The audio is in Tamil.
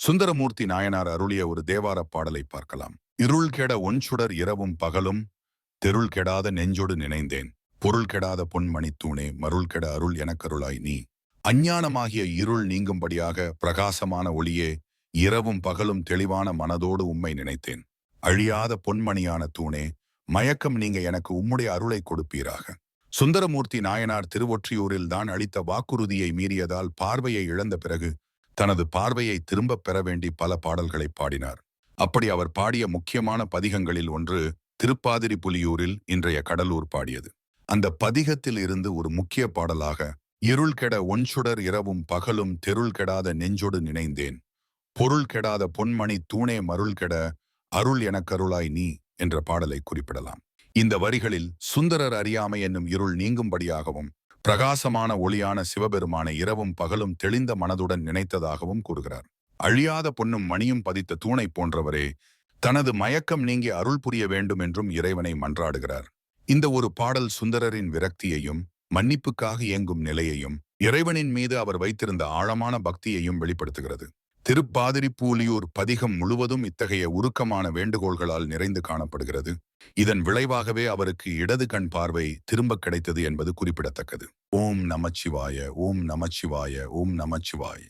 சுந்தரமூர்த்தி நாயனார் அருளிய ஒரு தேவாரப் பாடலை பார்க்கலாம். இருள் கெட ஒன்சுடர் இரவும் பகலும் தெருள் கெடாத நெஞ்சொடு நினைந்தேன். பொருள் கெடாத பொன்மணித் தூணே மருள் கெட அருள் எனக்கருளாய் நீ. அஞ்ஞானமாகிய இருள் நீங்கும்படியாக பிரகாசமான ஒளியே, இரவும் பகலும் தெளிவான மனதோடு உம்மை நினைத்தேன். அழியாத பொன்மணியான தூணே, மயக்கம் நீங்க எனக்கு உம்முடைய அருளை கொடுப்பீராக. சுந்தரமூர்த்தி நாயனார் திருவொற்றியூரில் தான் அளித்த வாக்குறுதியை மீறியதால் பார்வையை இழந்த பிறகு தனது பார்வையை திரும்பப் பெற வேண்டி பல பாடல்களை பாடினார். அப்படி அவர் பாடிய முக்கியமான பதிகங்களில் ஒன்று திருப்பாதிரி புலியூரில் இன்றைய கடலூர் பாடியது. அந்த பதிகத்தில் இருந்து ஒரு முக்கிய பாடலாக இருள் கெட ஒன்சுடர் இரவும் பகலும் தெருள் கெடாத நெஞ்சொடு நினைந்தேன். பொருள் கெடாத பொன்மணி தூணே மருள் கெட அருள் எனக்கருளாய் நீ என்ற பாடலை குறிப்பிடலாம். இந்த வரிகளில் சுந்தரர் அறியாமை என்னும் இருள் நீங்கும்படியாகவும் பிரகாசமான ஒளியான சிவபெருமானை இரவும் பகலும் தெளிந்த மனதுடன் நினைத்ததாகவும் கூறுகிறார். அழியாத பொன்னும் மணியும் பதித்த தூணை போன்றவரே, தனது மயக்கம் நீங்கி அருள் புரிய வேண்டும் என்றும் இறைவனை மன்றாடுகிறார். இந்த ஒரு பாடல் சுந்தரரின் விரக்தியையும் மன்னிப்புக்காக இயங்கும் நிலையையும் இறைவனின் மீது அவர் வைத்திருந்த ஆழமான பக்தியையும் வெளிப்படுத்துகிறது. திருப்பாதிரிப்பூலியூர் பதிகம் முழுவதும் இத்தகைய உருக்கமான வேண்டுகோள்களால் நிறைந்து காணப்படுகிறது. இதன் விளைவாகவே அவருக்கு இடது கண் பார்வை திரும்ப கிடைத்தது என்பது குறிப்பிடத்தக்கது. ஓம் நமச்சிவாய, ஓம் நமச்சிவாய, ஓம் நமச்சிவாய.